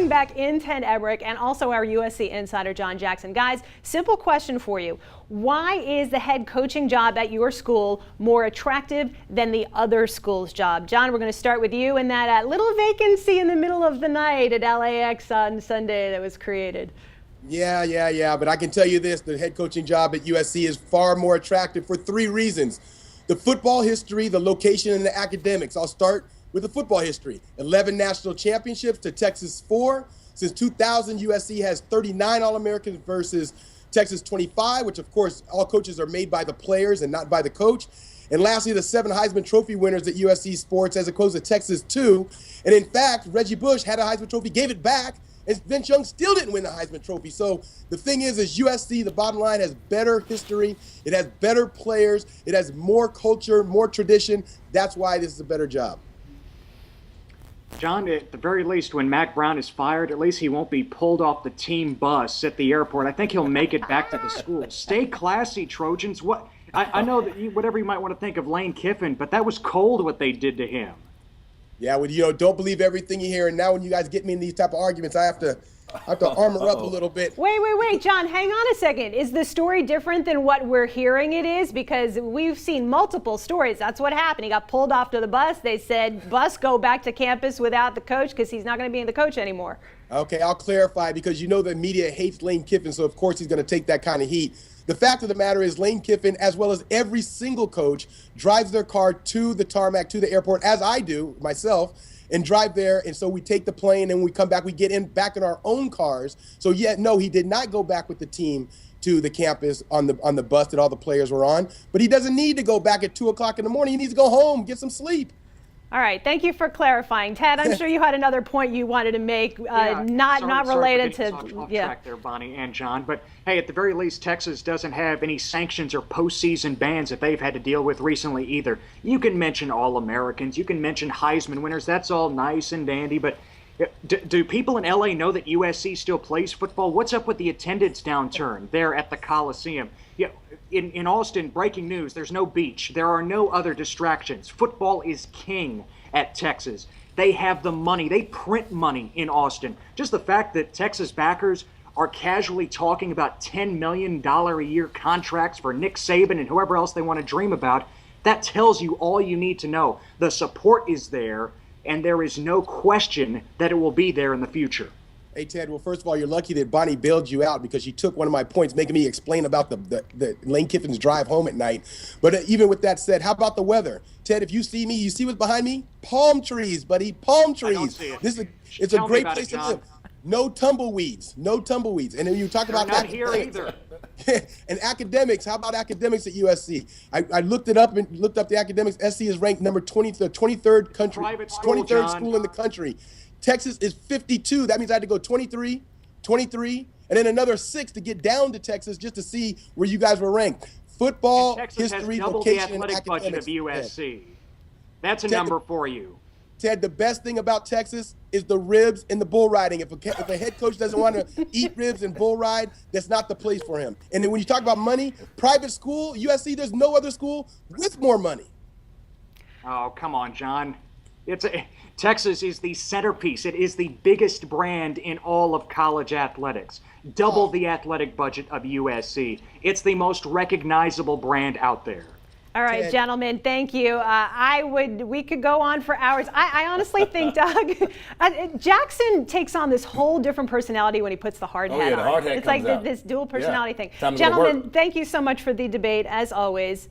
bring back in Ted Ebrick and also our USC insider, John Jackson. Guys, simple question for you. Why is the head coaching job at your school more attractive than the other school's job? John, we're going to start with you and that little vacancy in the middle of the night at LAX on Sunday that was created. Yeah. But I can tell you this, the head coaching job at USC is far more attractive for 3 reasons. The football history, the location, and the academics. I'll start with the football history. 11 national championships to Texas 4. Since 2000, USC has 39 All-Americans versus Texas 25, which of course all coaches are made by the players and not by the coach. And lastly, the 7 Heisman Trophy winners at USC sports as opposed to Texas 2. And in fact, Reggie Bush had a Heisman Trophy, gave it back, and Vince Young still didn't win the Heisman Trophy. So the thing is USC, the bottom line, has better history. It has better players. It has more culture, more tradition. That's why this is a better job. John, at the very least, when Mac Brown is fired, at least he won't be pulled off the team bus at the airport. I think he'll make it back to the school. Stay classy, Trojans. I know that whatever you might want to think of Lane Kiffin, but that was cold what they did to him. Yeah, well, don't believe everything you hear. And now when you guys get me in these type of arguments, I have to armor up a little bit. Wait, John, hang on a second. Is the story different than what we're hearing it is? Because we've seen multiple stories. That's what happened. He got pulled off to the bus. They said, bus, go back to campus without the coach because he's not going to be the coach anymore. Okay, I'll clarify because the media hates Lane Kiffin, so of course he's going to take that kind of heat. The fact of the matter is Lane Kiffin, as well as every single coach, drives their car to the tarmac, to the airport, as I do myself, and drive there. And so we take the plane and we come back, we get back in our own cars. So no, he did not go back with the team to the campus on the bus that all the players were on. But he doesn't need to go back at 2 o'clock in the morning. He needs to go home, get some sleep. All right, thank you for clarifying. Ted, I'm sure you had another point you wanted to make, not related to off track there, Bonnie and John. But hey, at the very least, Texas doesn't have any sanctions or postseason bans that they've had to deal with recently either. You can mention All-Americans, you can mention Heisman winners. That's all nice and dandy, but do people in LA know that USC still plays football? What's up with the attendance downturn there at the Coliseum? Yeah, in Austin, breaking news, there's no beach. There are no other distractions. Football is king at Texas. They have the money. They print money in Austin. Just the fact that Texas backers are casually talking about $10 million a year contracts for Nick Saban and whoever else they want to dream about, that tells you all you need to know. The support is there, and there is no question that it will be there in the future. Hey, Ted, well, first of all, you're lucky that Bonnie bailed you out because she took one of my points, making me explain about the Lane Kiffin's drive home at night. But even with that said, how about the weather? Ted, if you see me, you see what's behind me? Palm trees, buddy, palm trees. I don't see it. It's a great place to live. No tumbleweeds. And then you talk about not here either. And academics, how about academics at USC? I looked it up and looked up the academics. SC is ranked number 23rd country, 23rd school in the country. Texas is 52. That means I had to go 23, and then another 6 to get down to Texas just to see where you guys were ranked. Football, history, location, and academics. Budget of USC. That's a number for you. Ted, the best thing about Texas is the ribs and the bull riding. If a head coach doesn't want to eat ribs and bull ride, that's not the place for him. And then when you talk about money, private school, USC, there's no other school with more money. Oh, come on, John. Texas is the centerpiece. It is the biggest brand in all of college athletics. Double the athletic budget of USC. It's the most recognizable brand out there. All right, gentlemen, thank you. We could go on for hours. I honestly think, Doug, Jackson takes on this whole different personality when he puts the hard hat on. The hard hat it's like this dual personality thing. Gentlemen, thank you so much for the debate, as always.